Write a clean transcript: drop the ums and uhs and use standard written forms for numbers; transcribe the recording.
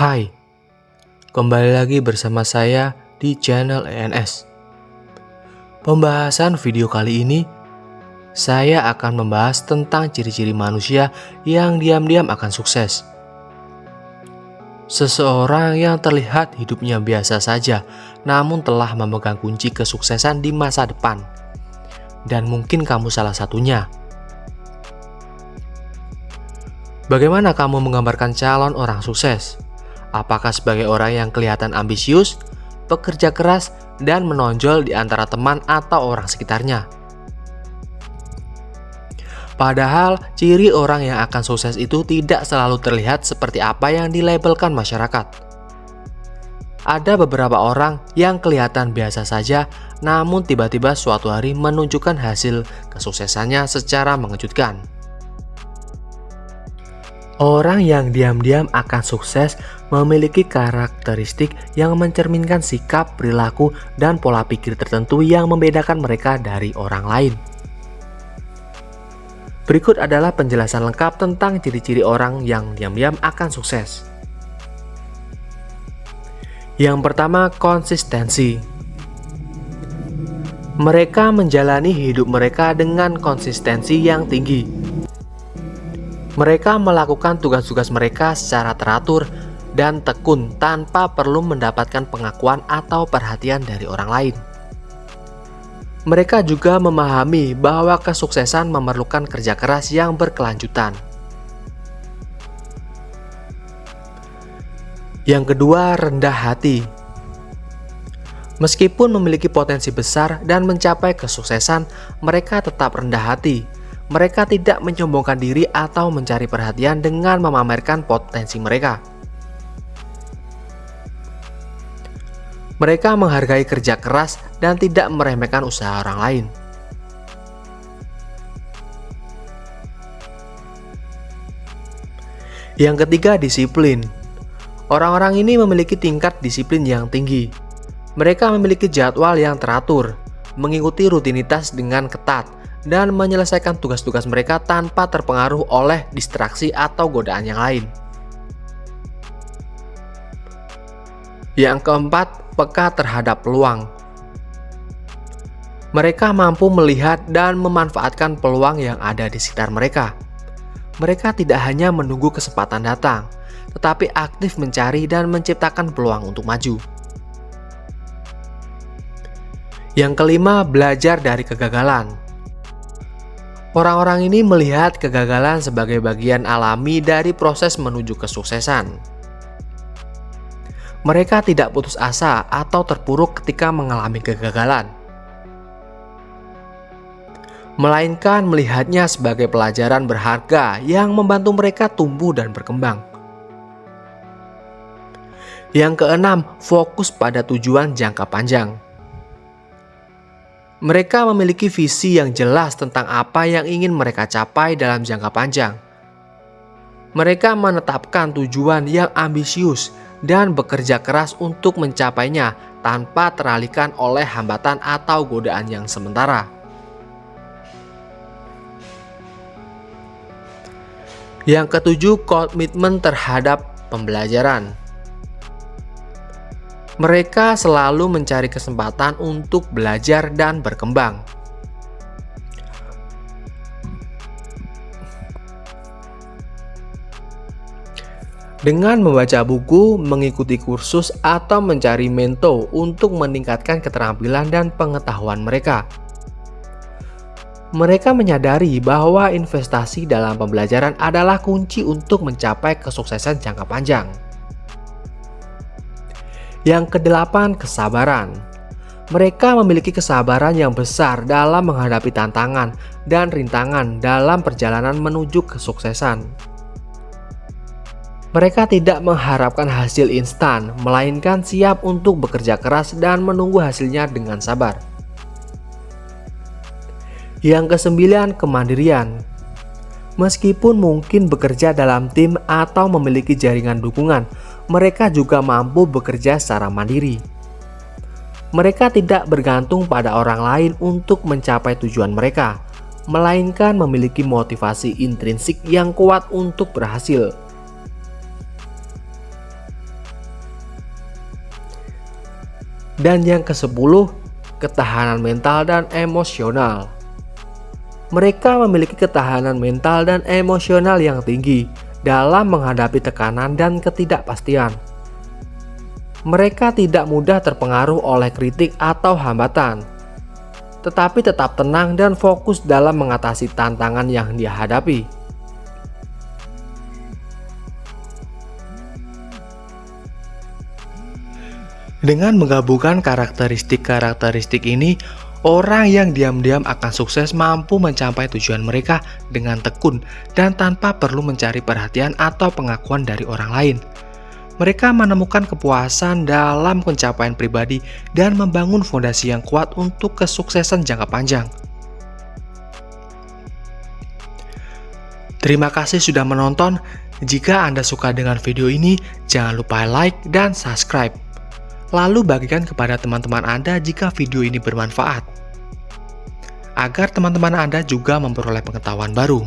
Hai, kembali lagi bersama saya di channel ENS. Pembahasan video kali ini, saya akan membahas tentang ciri-ciri manusia yang diam-diam akan sukses. Seseorang yang terlihat hidupnya biasa saja, namun telah memegang kunci kesuksesan di masa depan. Dan mungkin kamu salah satunya. Bagaimana kamu menggambarkan calon orang sukses? Apakah sebagai orang yang kelihatan ambisius, pekerja keras, dan menonjol di antara teman atau orang sekitarnya? Padahal, ciri orang yang akan sukses itu tidak selalu terlihat seperti apa yang dilabelkan masyarakat. Ada beberapa orang yang kelihatan biasa saja, namun tiba-tiba suatu hari menunjukkan hasil kesuksesannya secara mengejutkan. Orang yang diam-diam akan sukses memiliki karakteristik yang mencerminkan sikap, perilaku, dan pola pikir tertentu yang membedakan mereka dari orang lain. Berikut adalah penjelasan lengkap tentang ciri-ciri orang yang diam-diam akan sukses. Yang pertama, konsistensi. Mereka menjalani hidup mereka dengan konsistensi yang tinggi. Mereka melakukan tugas-tugas mereka secara teratur dan tekun tanpa perlu mendapatkan pengakuan atau perhatian dari orang lain. Mereka juga memahami bahwa kesuksesan memerlukan kerja keras yang berkelanjutan. Yang kedua, rendah hati. Meskipun memiliki potensi besar dan mencapai kesuksesan, mereka tetap rendah hati. Mereka tidak menyombongkan diri atau mencari perhatian dengan memamerkan potensi mereka. Mereka menghargai kerja keras dan tidak meremehkan usaha orang lain. Yang ketiga, disiplin. Orang-orang ini memiliki tingkat disiplin yang tinggi. Mereka memiliki jadwal yang teratur, mengikuti rutinitas dengan ketat, dan menyelesaikan tugas-tugas mereka tanpa terpengaruh oleh distraksi atau godaan yang lain. Yang keempat, peka terhadap peluang. Mereka mampu melihat dan memanfaatkan peluang yang ada di sekitar mereka. Mereka tidak hanya menunggu kesempatan datang, tetapi aktif mencari dan menciptakan peluang untuk maju. Yang kelima, belajar dari kegagalan. Orang-orang ini melihat kegagalan sebagai bagian alami dari proses menuju kesuksesan. Mereka tidak putus asa atau terpuruk ketika mengalami kegagalan, melainkan melihatnya sebagai pelajaran berharga yang membantu mereka tumbuh dan berkembang. Yang keenam, fokus pada tujuan jangka panjang. Mereka memiliki visi yang jelas tentang apa yang ingin mereka capai dalam jangka panjang. Mereka menetapkan tujuan yang ambisius dan bekerja keras untuk mencapainya tanpa teralihkan oleh hambatan atau godaan yang sementara. Yang ketujuh, komitmen terhadap pembelajaran. Mereka selalu mencari kesempatan untuk belajar dan berkembang. Dengan membaca buku, mengikuti kursus, atau mencari mentor untuk meningkatkan keterampilan dan pengetahuan mereka. Mereka menyadari bahwa investasi dalam pembelajaran adalah kunci untuk mencapai kesuksesan jangka panjang. Yang kedelapan, kesabaran. Mereka memiliki kesabaran yang besar dalam menghadapi tantangan dan rintangan dalam perjalanan menuju kesuksesan. Mereka tidak mengharapkan hasil instan, melainkan siap untuk bekerja keras dan menunggu hasilnya dengan sabar. Yang kesembilan, kemandirian. Meskipun mungkin bekerja dalam tim atau memiliki jaringan dukungan, mereka juga mampu bekerja secara mandiri. Mereka tidak bergantung pada orang lain untuk mencapai tujuan mereka, melainkan memiliki motivasi intrinsik yang kuat untuk berhasil. Dan yang ke-10, ketahanan mental dan emosional. Mereka memiliki ketahanan mental dan emosional yang tinggi dalam menghadapi tekanan dan ketidakpastian. Mereka tidak mudah terpengaruh oleh kritik atau hambatan, tetapi tetap tenang dan fokus dalam mengatasi tantangan yang dia hadapi. Dengan menggabungkan karakteristik-karakteristik ini, orang yang diam-diam akan sukses mampu mencapai tujuan mereka dengan tekun dan tanpa perlu mencari perhatian atau pengakuan dari orang lain. Mereka menemukan kepuasan dalam pencapaian pribadi dan membangun fondasi yang kuat untuk kesuksesan jangka panjang. Terima kasih sudah menonton. Jika Anda suka dengan video ini, jangan lupa like dan subscribe. Lalu bagikan kepada teman-teman Anda jika video ini bermanfaat, agar teman-teman Anda juga memperoleh pengetahuan baru.